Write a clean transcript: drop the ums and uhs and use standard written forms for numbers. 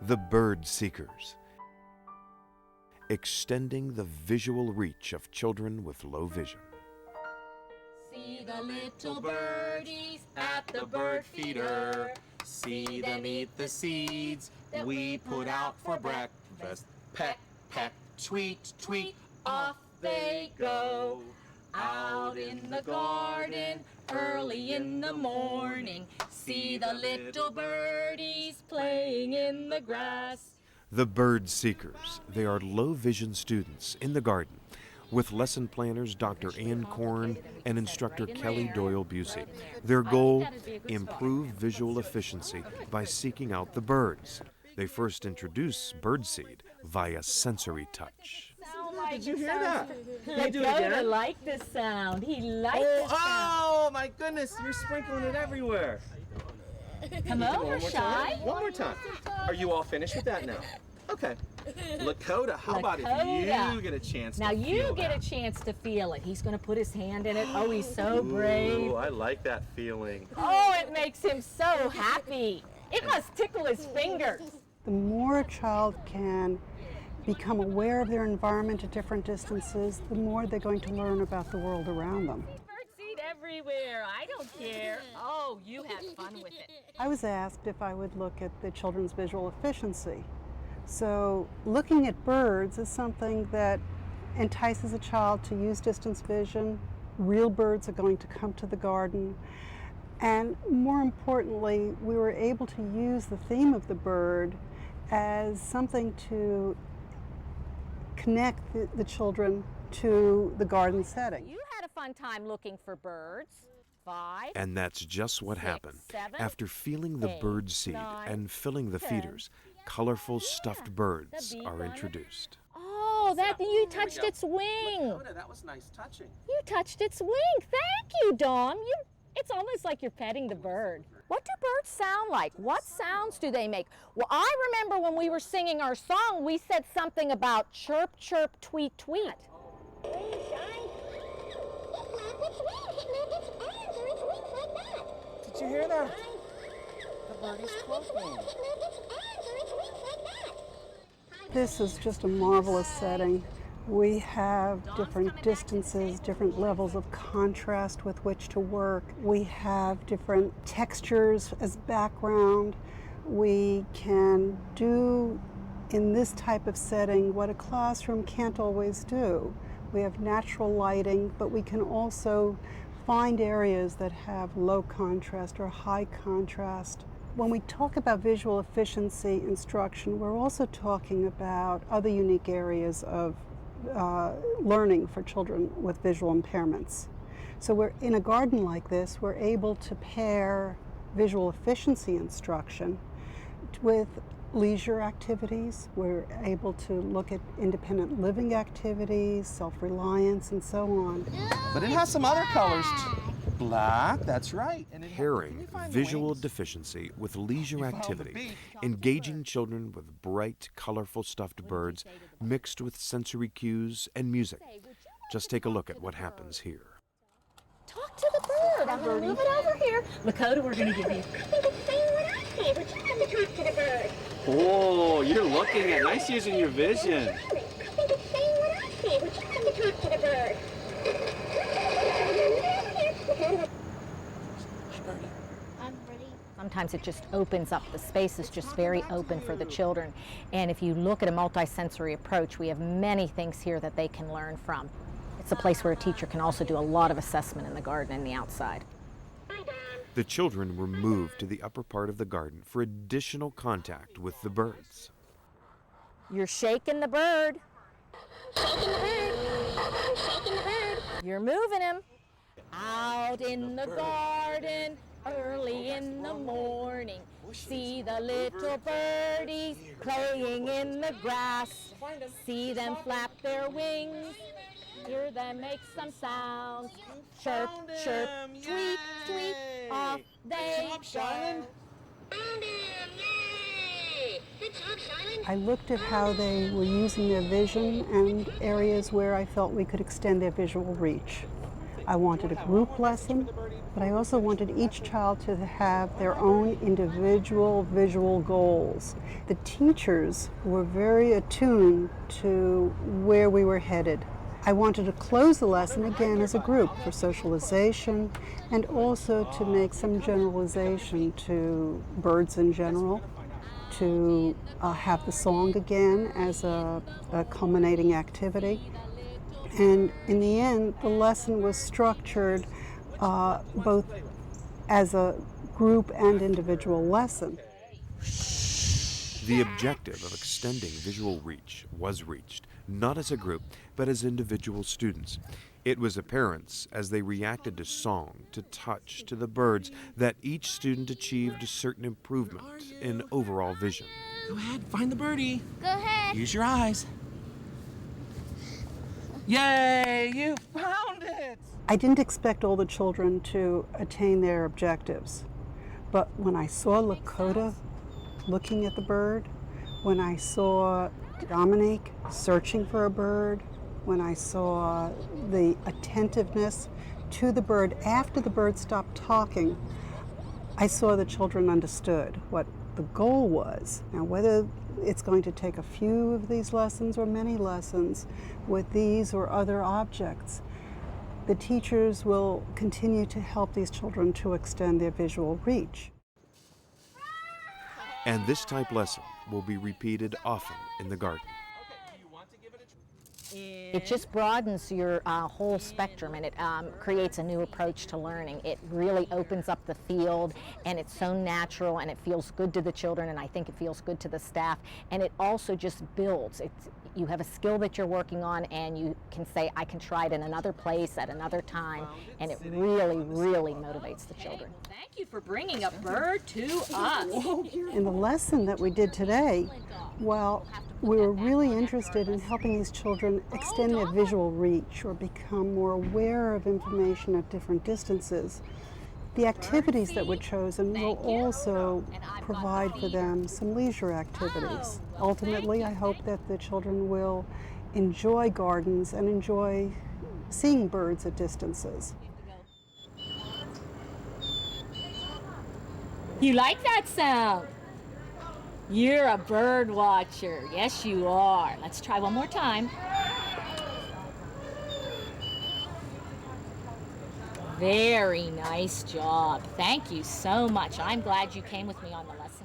The Bird Seekers, extending the visual reach of children with low vision. See the little birdies at the bird feeder. See them eat the seeds that we put out for breakfast. Peck, peck, tweet, tweet, off they go. Out in the garden, early in the morning, see the little birdies playing in the grass. The Bird Seekers, they are low vision students in the garden with lesson planners Dr. Ann Korn and instructor Kelly Doyle Busey. Their goal, improve visual efficiency by seeking out the birds. They first introduce birdseed via sensory touch. Did you hear that? Can you do it Dakota again? liked the sound. He liked the sound. Oh my goodness, you're sprinkling it everywhere. Come over, One more Shy. time. One more time. Are you all finished with that now? Okay. Lakota, how about if you get a chance Now to you feel get that? a chance to feel it. He's going to put his hand in it. Oh, he's so brave. Ooh, I like that feeling. Oh, it makes him so happy. It must tickle his fingers. The more a child can become aware of their environment at different distances, the more they're going to learn about the world around them. Birdseed everywhere. I don't care. Oh, you had fun with it. I was asked if I would look at the children's visual efficiency. So looking at birds is something that entices a child to use distance vision. Real birds are going to come to the garden. And more importantly, we were able to use the theme of the bird as something to connect the children to the garden setting. You had a fun time looking for birds. 5. And that's just what 6, happened. 7, After feeling the 8, bird seed 9, and filling the 10. feeders, colorful stuffed birds The bee are got it. introduced. Oh, that you touched its wing. Lakota, that was nice touching. You touched its wing. Thank you, Dom. It's almost like you're petting the bird. What do birds sound like? What sounds do they make? Well, I remember when we were singing our song, we said something about chirp, chirp, tweet, tweet. Did you hear that? The bird is talking. This is just a marvelous setting. We have different distances, different levels of contrast with which to work. We have different textures as background. We can do in this type of setting what a classroom can't always do. We have natural lighting, but we can also find areas that have low contrast or high contrast. When we talk about visual efficiency instruction, we're also talking about other unique areas of learning for children with visual impairments. So we're in a garden like this, we're able to pair visual efficiency instruction with leisure activities. We're able to look at independent living activities, self-reliance, and so on. But it has some other colors too. Black, that's right. And it can Pairing you find the visual wings? deficiency with leisure found the activity, beak. engaging children with bright, colorful stuffed birds mixed with sensory cues and music. Just take a look at what happens here. Talk to the bird. I'm going to move it over here. Lakota, we're going to give you. Oh, you're looking at nice using your vision. Sometimes it just opens up. The space is just very open for the children. And if you look at a multisensory approach, we have many things here that they can learn from. It's a place where a teacher can also do a lot of assessment in the garden and the outside. The children were moved to the upper part of the garden for additional contact with the birds. You're shaking the bird. Shaking the bird. Shaking the bird. You're moving him. Out in the garden, early in the morning, see the little birdies playing in the grass. See them flap their wings, hear them make some sounds. Chirp, chirp, tweet, tweet, off they go. I looked at how they were using their vision and areas where I felt we could extend their visual reach. I wanted a group lesson, but I also wanted each child to have their own individual visual goals. The teachers were very attuned to where we were headed. I wanted to close the lesson again as a group for socialization and also to make some generalization to birds in general, to have the song again as a culminating activity. And in the end, the lesson was structured both as a group and individual lesson. The objective of extending visual reach was reached, not as a group, but as individual students. It was apparent as they reacted to song, to touch, to the birds, that each student achieved a certain improvement in overall vision. Go ahead, find the birdie. Go ahead. Use your eyes. Yay, you found it! I didn't expect all the children to attain their objectives, but when I saw Lakota looking at the bird, when I saw Dominique searching for a bird, when I saw the attentiveness to the bird after the bird stopped talking, I saw the children understood what the goal was. Now, whether it's going to take a few of these lessons or many lessons with these or other objects, the teachers will continue to help these children to extend their visual reach. And this type lesson will be repeated often in the garden. It just broadens your whole spectrum, and it creates a new approach to learning. It really opens up the field, and it's so natural, and it feels good to the children, and I think it feels good to the staff, and it also just builds. You have a skill that you're working on, and you can say, I can try it in another place at another time, and it really, really motivates the children. Thank you for bringing a bird to us. In the lesson that we did today, well, we were really interested in helping these children extend their visual reach or become more aware of information at different distances. The activities that were chosen will also provide for them some leisure activities. Ultimately, I hope that the children will enjoy gardens and enjoy seeing birds at distances. You like that sound? You're a bird watcher. Yes, you are. Let's try one more time. Very nice job. Thank you so much. I'm glad you came with me on the lesson